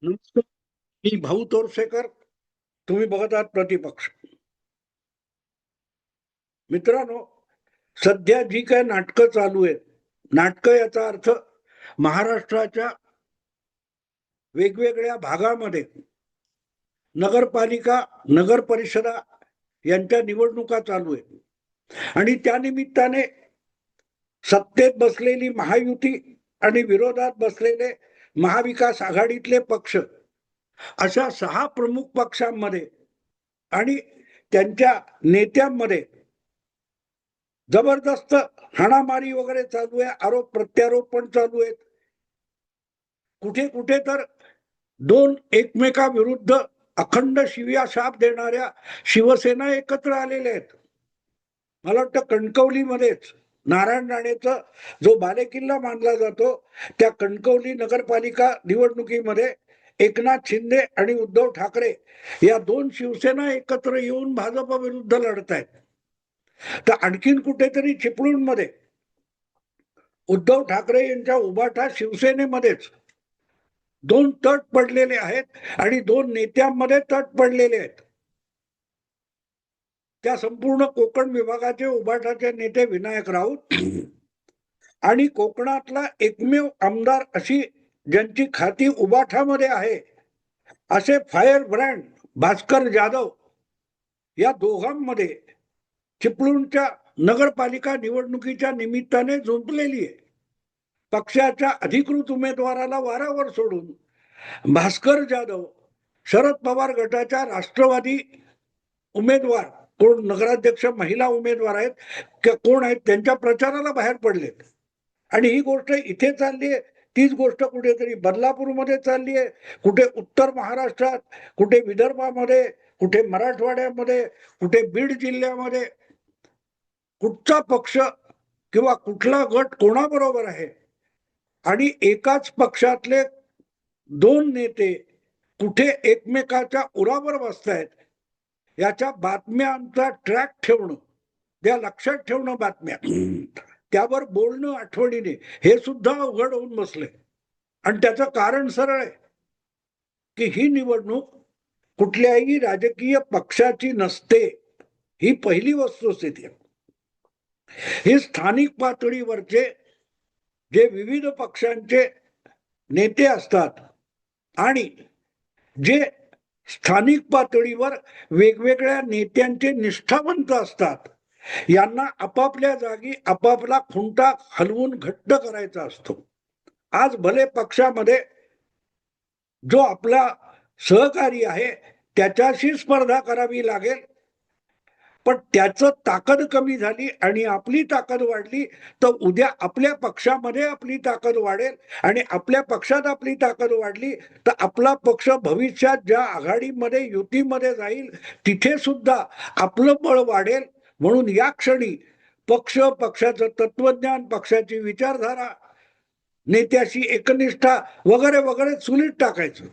नमस्कार. मी भाऊ तोरसेकर. तुम्ही बघत आहात प्रतिपक्ष. मित्रांनो, सध्या जी काय नाटकं चालू आहेत, नाटकं याचा अर्थ महाराष्ट्राच्या वेगवेगळ्या भागामध्ये नगरपालिका, नगर परिषदा यांच्या निवडणुका चालू आहेत आणि त्या निमित्ताने सत्तेत बसलेली महायुती आणि विरोधात बसलेले महाविकास आघाडीतले पक्ष अशा 6 प्रमुख पक्षांमध्ये आणि त्यांच्या नेत्यांमध्ये जबरदस्त हाणामारी वगैरे चालू आहे, आरोप प्रत्यारोप पण चालू आहेत. कुठे कुठे तर दोन एकमेकाविरुद्ध अखंड शिव्या शाप देणाऱ्या शिवसेना एकत्र आलेल्या आहेत. मला वाटतं कणकवलीमध्येच नारायण राणेचा जो बालेकिल्ला मानला जातो, त्या कणकवली नगरपालिका निवडणुकीमध्ये एकनाथ शिंदे आणि उद्धव ठाकरे या दोन शिवसेना एकत्र येऊन भाजप विरुद्ध लढत आहेत. तर आणखीन कुठेतरी चिपळूणमध्ये उद्धव ठाकरे यांच्या उभाठा शिवसेनेमध्येच दोन तट पडलेले आहेत आणि दोन नेत्यांमध्ये तट पडलेले आहेत. त्या संपूर्ण कोकण विभागाचे उभाठाचे नेते विनायक राऊत आणि कोकणातला एकमेव आमदार अशी ज्यांची खाती उभाठामध्ये आहे असे फायर ब्रँड भास्कर जाधव या दोघांमध्ये चिपळूणच्या नगरपालिका निवडणुकीच्या निमित्ताने झुंपलेली आहे. पक्षाच्या अधिकृत उमेदवाराला वारावर सोडून भास्कर जाधव शरद पवार गटाच्या राष्ट्रवादी उमेदवार कोण नगराध्यक्ष महिला उमेदवार आहेत कोण आहेत त्यांच्या प्रचाराला बाहेर पडलेत. आणि ही गोष्ट इथे चालली आहे, तीच गोष्ट कुठेतरी बदलापूरमध्ये चालली आहे, कुठे उत्तर महाराष्ट्रात, कुठे विदर्भामध्ये, कुठे मराठवाड्यामध्ये, कुठे बीड जिल्ह्यामध्ये. कुठचा पक्ष किंवा कुठला गट कोणाबरोबर आहे आणि एकाच पक्षातले दोन नेते कुठे एकमेकाच्या उरावर बसतायत याच्या बातम्यांचा ट्रॅक ठेवणं, त्या लक्षात ठेवणं बातम्या, त्यावर बोलणं आठवणीने हे सुद्धा अवघड होऊन बसले. आणि त्याचं कारण सरळ आहे की ही निवडणूक कुठल्याही राजकीय पक्षाची नसते. ही पहिली वस्तुस्थिती आहे. हे स्थानिक पातळीवरचे जे विविध पक्षांचे नेते असतात आणि जे स्थानिक पातळीवर वेगवेगळ्या नेत्यांचे निष्ठावंत असतात, यांना आपापल्या जागी आपापला खुंटा हलवून घट्ट करायचा असतो. आज भले पक्षामध्ये जो आपला सहकारी आहे त्याच्याशी स्पर्धा करावी लागेल, पण त्याचं ताकद कमी झाली आणि आपली ताकद वाढली तर उद्या आपल्या पक्षामध्ये आपली ताकद वाढेल आणि आपल्या पक्षात आपली ताकद वाढली तर आपला पक्ष भविष्यात ज्या आघाडीमध्ये युतीमध्ये जाईल तिथे सुद्धा आपलं बळ वाढेल. म्हणून या क्षणी पक्ष, पक्षाचं तत्वज्ञान, पक्षाची विचारधारा, नेत्याशी एकनिष्ठा वगैरे वगैरे चुलीत टाकायचं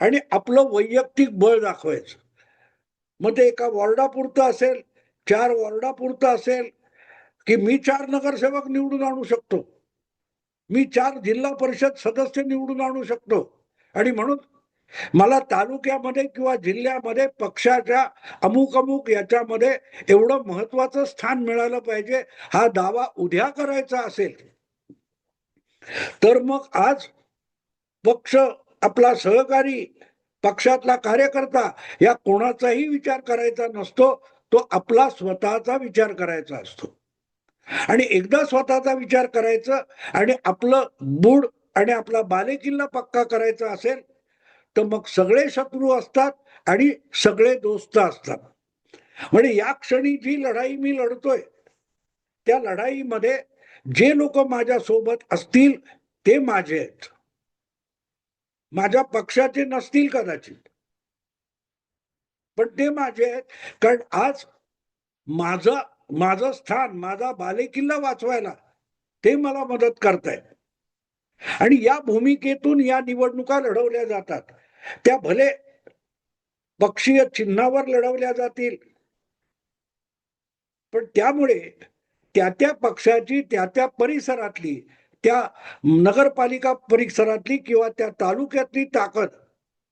आणि आपलं वैयक्तिक बळ दाखवायचं. मग ते एका वॉर्डापुरतं असेल, 4 वॉर्डापुरतं असेल, की मी 4 नगरसेवक निवडून आणू शकतो, मी 4 जिल्हा परिषद सदस्य निवडून आणू शकतो आणि म्हणून मला तालुक्यामध्ये किंवा जिल्ह्यामध्ये पक्षाच्या अमुक अमुक याच्यामध्ये एवढं महत्वाचं स्थान मिळालं पाहिजे हा दावा उद्या करायचा असेल तर मग आज पक्ष, आपला सहकारी, पक्षातला कार्यकर्ता या कोणाचाही विचार करायचा नसतो, तो आपला स्वतःचा विचार करायचा असतो. आणि एकदा स्वतःचा विचार करायचा आणि आपलं बूड आणि आपला बालेकिल्ला पक्का करायचा असेल तर मग सगळे शत्रू असतात आणि सगळे दोस्त असतात. म्हणजे या क्षणी जी लढाई मी लढतोय त्या लढाईमध्ये जे लोक माझ्या सोबत असतील ते माझे आहेत, माझ्या पक्षाचे नसतील कदाचित, पण ते माझे आहेत. कारण आज माझं स्थान, माझा बालेकिल्ला वाचवायला ते मला मदत करतायत. आणि या भूमिकेतून या निवडणुका लढवल्या जातात. त्या भले पक्षीय चिन्हावर लढवल्या जातील, पण त्यामुळे त्या त्या पक्षाची, त्या त्या परिसरातली, त्या नगरपालिका परिसरातली किंवा त्या तालुक्यातली ताकद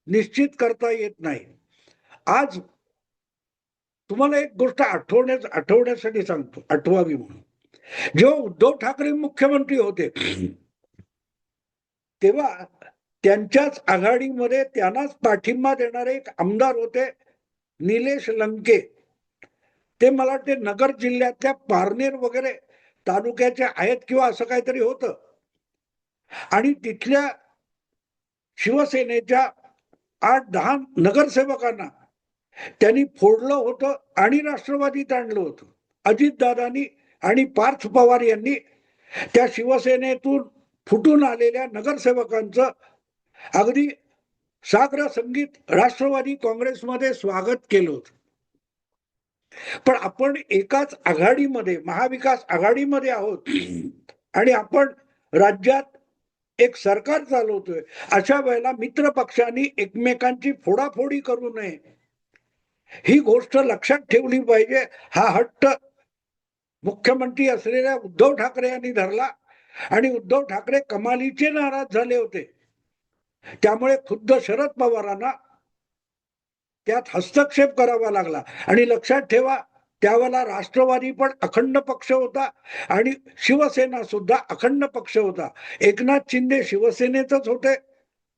निश्चित करता येत नाही. आज तुम्हाला एक गोष्ट आठवण्यासाठी सांगतो, आठवावी म्हणून. जेव्हा उद्धव ठाकरे मुख्यमंत्री होते तेव्हा त्यांच्याच आघाडीमध्ये त्यांनाच पाठिंबा देणारे एक आमदार होते, निलेश लंके. ते मला वाटते नगर जिल्ह्यातल्या पारनेर वगैरे तालुक्याचे आहेत किंवा असं काहीतरी होतं. आणि तिथल्या शिवसेनेच्या 8-10 नगरसेवकांना त्यांनी फोडलं होतं आणि राष्ट्रवादीत आणलं होतं. अजितदादांनी आणि पार्थ पवार यांनी त्या शिवसेनेतून फुटून आलेल्या नगरसेवकांचं अगदी साग्र संगीत राष्ट्रवादी काँग्रेसमध्ये स्वागत केलं होतं. पण आपण एकाच आघाडीमध्ये, महाविकास आघाडीमध्ये आहोत आणि आपण राज्यात एक सरकार चालवतोय. अशा वेळेला मित्र पक्षांनी एकमेकांची फोडाफोडी करू नये, ही गोष्ट लक्षात ठेवली पाहिजे. हा हट्ट मुख्यमंत्री असलेल्या उद्धव ठाकरे यांनी धरला आणि उद्धव ठाकरे कमालीचे नाराज झाले होते. त्यामुळे खुद्द शरद पवारांना त्यात हस्तक्षेप करावा लागला. आणि लक्षात ठेवा, त्यावेळेला राष्ट्रवादी पण अखंड पक्ष होता आणि शिवसेना सुद्धा अखंड पक्ष होता. एकनाथ शिंदे शिवसेनेतच होते,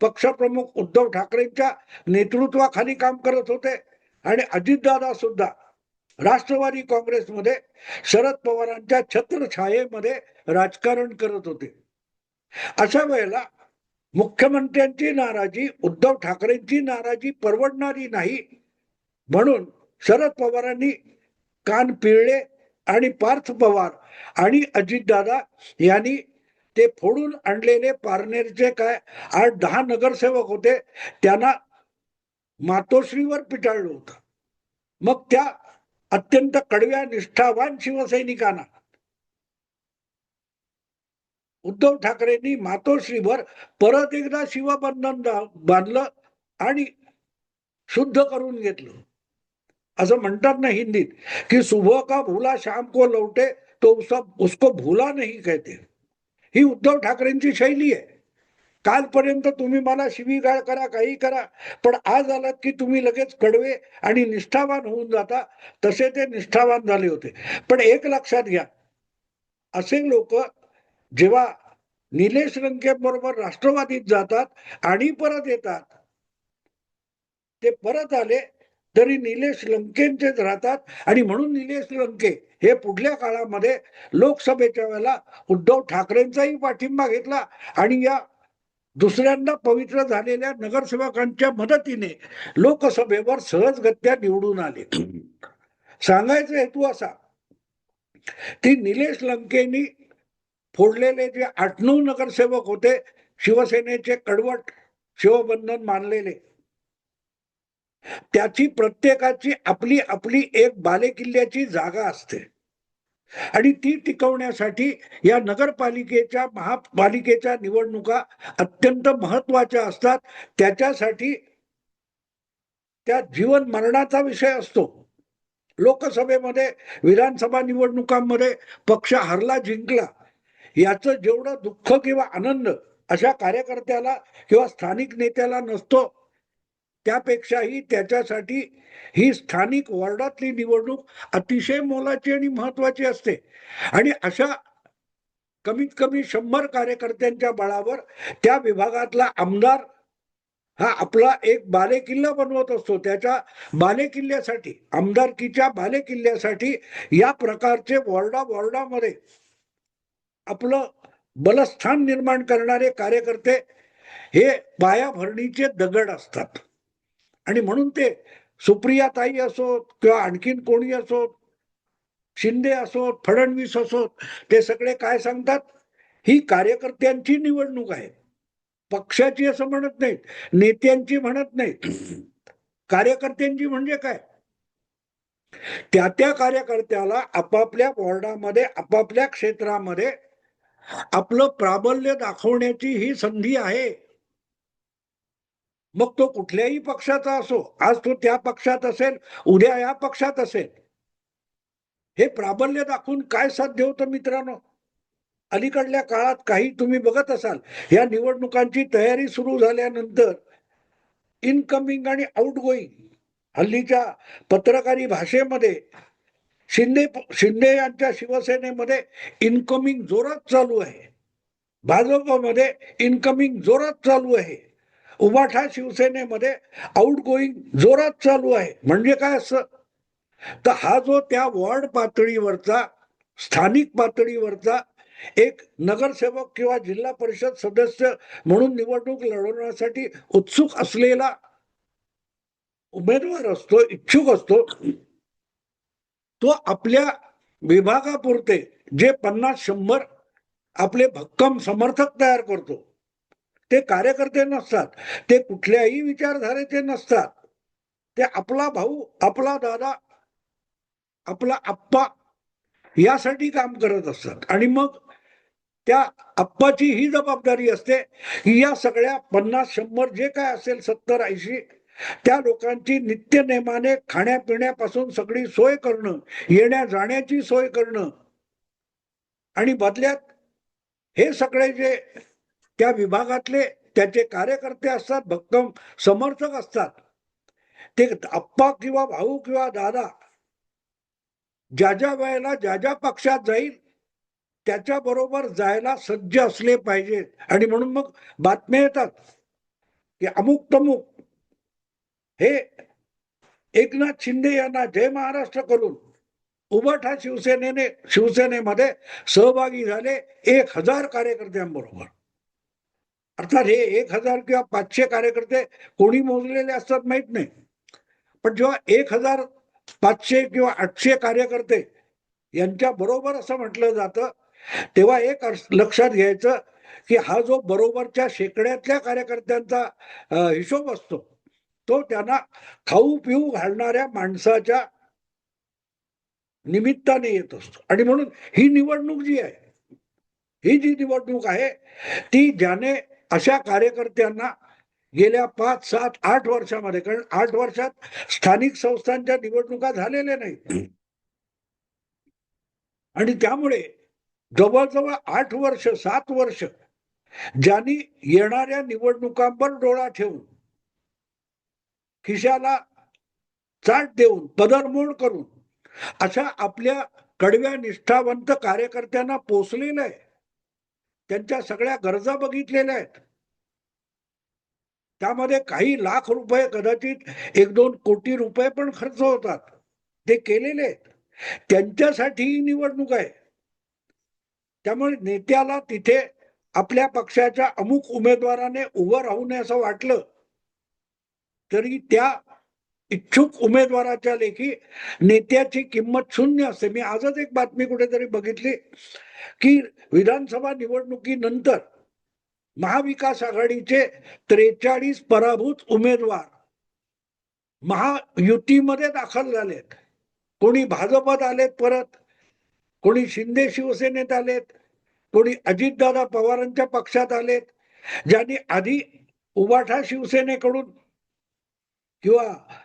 पक्षप्रमुख उद्धव ठाकरेंच्या नेतृत्वाखाली काम करत होते आणि अजितदादा सुद्धा राष्ट्रवादी काँग्रेसमध्ये शरद पवारांच्या छत्रछायेमध्ये राजकारण करत होते. अशा वेळेला मुख्यमंत्र्यांची नाराजी, उद्धव ठाकरेंची नाराजी परवडणारी नाही, म्हणून शरद पवारांनी कान पिळले आणि पार्थ पवार आणि अजितदादा यांनी ते फोडून आणलेले पारनेरचे काय 8-10 नगरसेवक होते त्यांना मातोश्रीवर पिटाळलं होतं. मग त्या अत्यंत कडव्या निष्ठावान शिवसैनिकांना उद्धव ठाकरेंनी मातोश्रीवर परत एकदा शिवबंधन बांधलं आणि शुद्ध करून घेतलं. असं म्हणतात ना हिंदीत की सुबह का भूला शाम को लौटे तो उसको भूला नहीं कहते. ही उद्धव ठाकरेंची शैली आहे. कालपर्यंत तुम्ही मला शिवीगाळ करा, काही करा, पण आज आलात की तुम्ही लगेच कडवे आणि निष्ठावान होऊन जाता. तसे ते निष्ठावान झाले होते. पण एक लक्षात घ्या, असे लोक जेव्हा निलेश लंके बरोबर राष्ट्रवादीत जातात आणि परत येतात, ते परत आले तरी निलेश लंकेंचेच राहतात. आणि म्हणून निलेश लंके हे पुढल्या काळामध्ये लोकसभेच्या वेळेला उद्धव ठाकरेंचाही पाठिंबा घेतला आणि या दुसऱ्यांदा पवित्र झालेल्या नगरसेवकांच्या मदतीने लोकसभेवर सहजगत्या निवडून आले. सांगायचा हेतू असा की निलेश लंकेंनी फोडलेले जे 8-9 नगरसेवक होते शिवसेनेचे कडवट शिवबंधन मानलेले, त्याची प्रत्येकाची आपली आपली एक बालेकिल्ल्याची जागा असते आणि ती टिकवण्यासाठी या नगरपालिकेच्या महापालिकेच्या निवडणुका अत्यंत महत्वाच्या असतात. त्याच्यासाठी त्या जीवन मरणाचा विषय असतो. लोकसभेमध्ये, विधानसभा निवडणुकांमध्ये पक्ष हरला जिंकला याचं जेवढं दुःख किंवा आनंद अशा कार्यकर्त्याला किंवा स्थानिक नेत्याला नसतो, त्यापेक्षाही त्याच्यासाठी ही स्थानिक वॉर्डातली निवडणूक अतिशय मोलाची आणि महत्वाची असते. आणि अशा कमीत कमी 100 कार्यकर्त्यांच्या बळावर त्या विभागातला आमदार हा आपला एक बालेकिल्ला बनवत असतो. त्याच्या बालेकिल्ल्यासाठी, आमदारकीच्या बालेकिल्ल्यासाठी या प्रकारचे वॉर्डामध्ये आपलं बलस्थान निर्माण करणारे कार्यकर्ते हे पायाभरणीचे दगड असतात. आणि म्हणून ते सुप्रियाताई असोत किंवा आणखीन कोणी असोत, शिंदे असोत, फडणवीस असोत, ते सगळे काय सांगतात, ही कार्यकर्त्यांची निवडणूक आहे, पक्षाची असं म्हणत नाहीत, नेत्यांची म्हणत नाहीत. कार्यकर्त्यांची म्हणजे काय, त्या कार्यकर्त्याला आपापल्या वॉर्डामध्ये, आपापल्या क्षेत्रामध्ये आपलं प्राबल्य दाखवण्याची ही संधी आहे. मग तो कुठल्याही पक्षाचा असो, आज तो त्या पक्षात असेल, उद्या या पक्षात असेल, हे प्राबल्य दाखवून काय साध्य होतं मित्रांनो? अलीकडल्या काळात काही तुम्ही बघत असाल, या निवडणुकांची तयारी सुरू झाल्यानंतर इनकमिंग आणि आउटगोईंग, हल्लीच्या पत्रकारी भाषेमध्ये शिंदे शिंदे यांच्या शिवसेनेमध्ये इनकमिंग जोरात चालू आहे, भाजपमध्ये इनकमिंग जोरात चालू आहे, उबाठा शिवसेनेमध्ये आउटगोईंग जोरात चालू आहे. म्हणजे काय असं, तर हा जो त्या वॉर्ड पातळीवरचा, स्थानिक पातळीवरचा एक नगरसेवक किंवा जिल्हा परिषद सदस्य म्हणून निवडणूक लढवण्यासाठी उत्सुक असलेला उमेदवार असतो, इच्छुक असतो, तो आपल्या विभागापुरते जे 50-100 आपले भक्कम समर्थक तयार करतो, ते कार्यकर्ते नसतात, ते कुठल्याही विचारधारेचे नसतात, ते आपला भाऊ, आपला दादा, आपला आप्पा यासाठी काम करत असतात. आणि मग त्या आप्पाची ही जबाबदारी असते की या सगळ्या 50-100 जे काय असेल, 70-80 त्या लोकांची नित्यनेमाने खाण्यापिण्यापासून सगळी सोय करणं, येण्या जाण्याची सोय करणं, आणि बदल्यात हे सगळे जे त्या विभागातले त्याचे कार्यकर्ते असतात, भक्कम समर्थक असतात, ते आप्पा किंवा भाऊ किंवा दादा ज्या ज्या वेळेला ज्या ज्या पक्षात जाईल त्याच्या बरोबर जायला सज्ज असले पाहिजेत. आणि म्हणून मग बातम्या येतात की अमुक तमुक हे एकनाथ शिंदे यांना जय महाराष्ट्र करून उबाठा शिवसेनेमध्ये सहभागी झाले 1000 कार्यकर्त्यांबरोबर. अर्थात हे 1000 किंवा 500 कार्यकर्ते कोणी मोजलेले असतात माहित नाही, पण जेव्हा 1500 किंवा 800 कार्यकर्ते यांच्या बरोबर असं म्हटलं जातं, तेव्हा एक लक्षात घ्यायचं की हा जो बरोबरच्या शेकड्यातल्या कार्यकर्त्यांचा हिशोब असतो, तो त्यांना खाऊ पिऊ घालणाऱ्या माणसाच्या निमित्ताने येत असतो. आणि म्हणून ही निवडणूक जी आहे, ही जी निवडणूक आहे, ती ज्याने अशा कार्यकर्त्यांना गेल्या 5-7-8 वर्षामध्ये, कारण 8 वर्षात स्थानिक संस्थांच्या निवडणुका झालेल्या नाहीत, आणि त्यामुळे जवळजवळ 8 वर्ष 7 वर्ष ज्यांनी येणाऱ्या निवडणुकांवर डोळा ठेवून, खिशाला चाट देऊन, पदरमोड करून अशा आपल्या कडव्या निष्ठावंत कार्यकर्त्यांना पोचलेलं आहे, त्यांच्या सगळ्या गरजा बघितलेल्या आहेत, त्यामध्ये काही लाख रुपये, कदाचित 1-2 कोटी रुपये पण खर्च होतात, ते केलेले आहेत, त्यांच्यासाठी ही निवडणूक आहे. त्यामुळे नेत्याला तिथे आपल्या पक्षाच्या अमुक उमेदवाराने उभं राहू नये असं वाटलं तरी त्या इच्छुक उमेदवाराच्या लेखी नेत्याची किंमत शून्य असते. मी आजच एक बातमी कुठेतरी बघितली की विधानसभा निवडणुकीनंतर महाविकास आघाडीचे 43 पराभूत उमेदवार महायुतीमध्ये दाखल झालेत. कोणी भाजपात आलेत परत, कोणी शिंदे शिवसेनेत आलेत, कोणी अजितदादा पवारांच्या पक्षात आलेत, ज्यांनी आधी उबाठा शिवसेनेकडून किंवा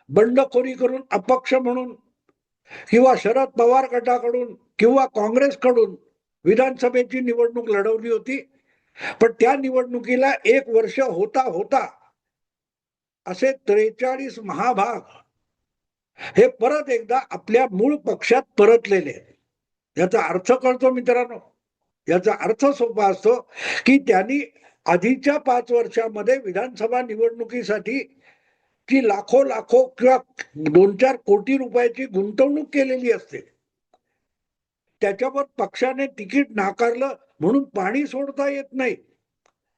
बंडखोरी करून अपक्ष म्हणून किंवा शरद पवार गटाकडून किंवा काँग्रेसकडून विधानसभेची निवडणूक लढवली होती. पण त्या निवडणुकीला 1 वर्ष होता होता असे 43 महाभाग हे परत एकदा आपल्या मूळ पक्षात परतलेले. याचा अर्थ कळतो मित्रांनो? याचा अर्थ सोपा असतो की त्यांनी आधीच्या 5 वर्षामध्ये विधानसभा निवडणुकीसाठी की लाखो लाखो किंवा 2-4 कोटी रुपयाची गुंतवणूक केलेली असते. त्याच्यावर पक्षाने तिकीट नाकारलं म्हणून पाणी सोडता येत नाही.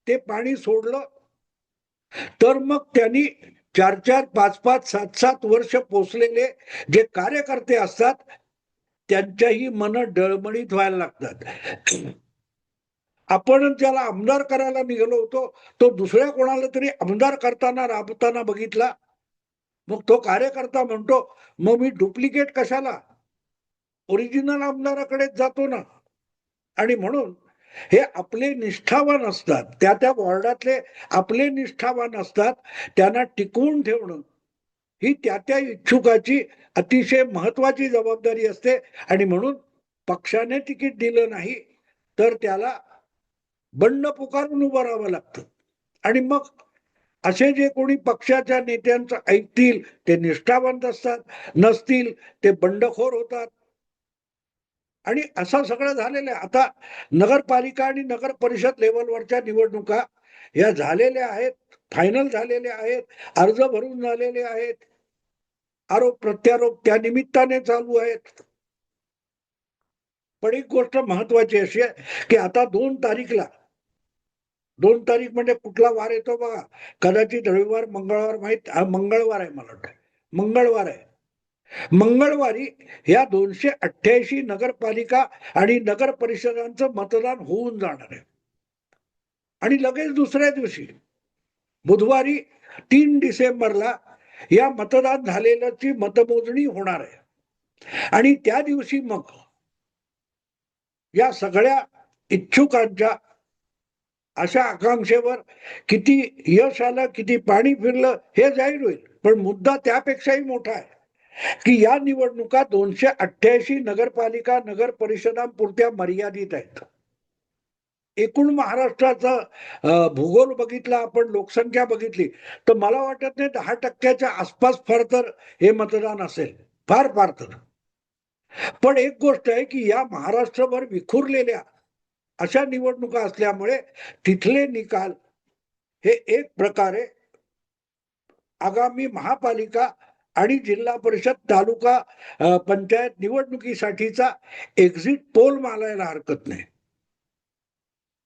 ते पाणी सोडलं तर मग त्यांनी 4-4, 5-5, 7-7 वर्ष पोचलेले जे कार्यकर्ते असतात त्यांच्याही मन डळमळीत व्हायला लागतात. आपण ज्याला आमदार करायला निघालो होतो तो दुसऱ्या कोणाला तरी आमदार करताना राबताना बघितला, मग तो कार्यकर्ता म्हणतो मग मी डुप्लिकेट कशाला, ओरिजिनल आमदाराकडेच जातो ना. आणि म्हणून हे आपले निष्ठावान असतात, त्या त्या वॉर्डातले आपले निष्ठावान असतात, त्यांना टिकवून ठेवणं ही त्या त्या इच्छुकाची अतिशय महत्वाची जबाबदारी असते. आणि म्हणून पक्षाने तिकीट दिलं नाही तर त्याला बंड पुकारून उभं राहावं लागतं. आणि मग असे जे कोणी पक्षाच्या नेत्यांचं ऐकतील ते निष्ठावंत असतात, नसतील ते बंडखोर होतात. आणि असं सगळं झालेलं आहे. आता नगरपालिका आणि नगर परिषद लेवलवरच्या निवडणुका या झालेल्या आहेत, फायनल झालेल्या आहेत, अर्ज भरून झालेले आहेत, आरोप प्रत्यारोप त्या निमित्ताने चालू आहेत. पण एक गोष्ट महत्वाची अशी आहे की आता 2 तारीख म्हणजे कुठला वार येतो बघा, कदाचित रविवार मंगळवार, मंगळवार आहे, मला वाटतं मंगळवार आहे. मंगळवारी या 288 नगरपालिका आणि नगर परिषदांचं मतदान होऊन जाणार आहे. आणि लगेच दुसऱ्या दिवशी बुधवारी 3 डिसेंबरला या मतदान झालेल्याची मतमोजणी होणार आहे. आणि त्या दिवशी मग या सगळ्या इच्छुकांच्या अशा आकांक्षेवर किती यश आलं, किती पाणी फिरलं हे जाहीर होईल. पण मुद्दा त्यापेक्षाही मोठा आहे की या निवडणुका 288 नगरपालिका नगर परिषदांपुरत्या मर्यादित आहेत. एकूण महाराष्ट्राचा भूगोल बघितला आपण, लोकसंख्या बघितली, तर मला वाटत नाही 10% आसपास फार तर हे मतदान असेल, फार फार तर. पण एक गोष्ट आहे की या महाराष्ट्रभर विखुरलेल्या अशा निवडणुका असल्यामुळे तिथले निकाल हे एक प्रकारे आगामी महापालिका आणि जिल्हा परिषद, तालुका पंचायत निवडणुकीसाठीचा एक्झिट पोल मानायला हरकत नाही.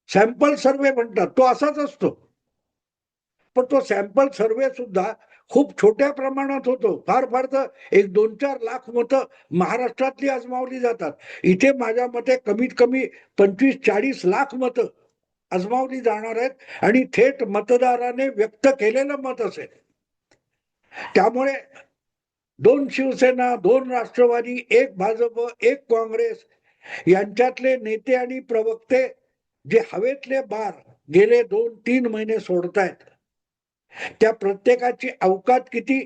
सॅम्पल सर्वे म्हणतात, तो असाच असतो. पण तो सॅम्पल सर्वे सुद्धा खूप छोट्या प्रमाणात होतो. फार फार तर 1-2-4 लाख मतं महाराष्ट्रातली आजमावली जातात. इथे माझ्या मते कमीत कमी 25-40 लाख मतं आजमावली जाणार आहेत आणि थेट मतदाराने व्यक्त केलेलं मत असेल. त्यामुळे 2 शिवसेना, 2 राष्ट्रवादी, 1 भाजप, 1 काँग्रेस यांच्यातले नेते आणि प्रवक्ते जे हवेतले बार गेले 2-3 महिने सोडतायत, त्या प्रत्येकाची अवकात किती,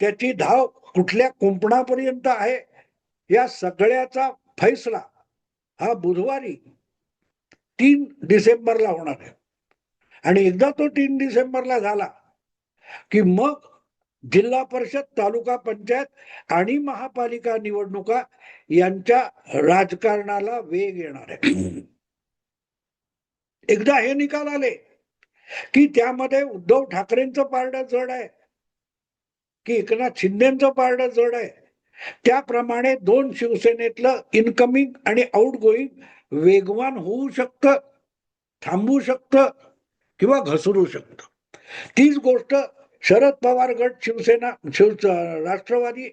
त्याची धाव कुठल्या कुंपणापर्यंत आहे, या सगळ्याचा फैसला हा बुधवारी 3 डिसेंबरला होणार आहे. आणि एकदा तो 3 डिसेंबरला झाला की मग जिल्हा परिषद, तालुका पंचायत आणि महापालिका निवडणुका यांच्या राजकारणाला वेग येणार आहे. एकदा हे निकाल आले की त्यामध्ये उद्धव ठाकरेंचं पारडं जड आहे की एकनाथ शिंदेचं पारडं जड आहे, त्याप्रमाणे 2 शिवसेनेतलं इनकमिंग आणि आउटगोईंग वेगवान होऊ शकतं, थांबू शकतं किंवा घसरू शकतं. तीच गोष्ट शरद पवार गट शिवसेना, राष्ट्रवादी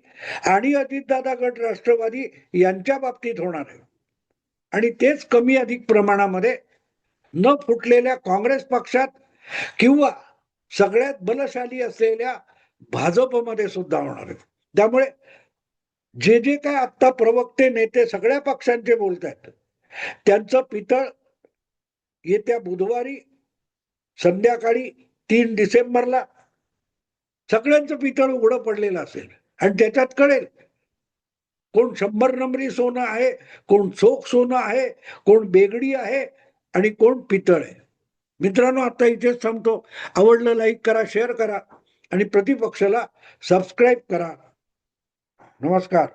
आणि अजितदादा गट राष्ट्रवादी यांच्या बाबतीत होणार आहे. आणि तेच कमी अधिक प्रमाणामध्ये न फुटलेल्या काँग्रेस पक्षात किंवा सगळ्यात बलशाली असलेल्या भाजपमध्ये सुद्धा होणार आहे. त्यामुळे जे जे काय आता प्रवक्ते नेते सगळ्या पक्षांचे बोलत आहेत, त्यांचं पितळ येत्या बुधवारी संध्याकाळी 3 डिसेंबरला सगळ्यांचं पितळ उघडं पडलेलं असेल. आणि त्याच्यात कळेल कोण 100 नंबरी सोनं आहे, कोण चोख सोनं आहे, कोण बेगडी आहे आणि कोण पितळ आहे. मित्रांनो, आता इथेच थांबतो. आवडलं लाईक करा, शेअर करा आणि प्रतिपक्षाला सबस्क्राईब करा. नमस्कार.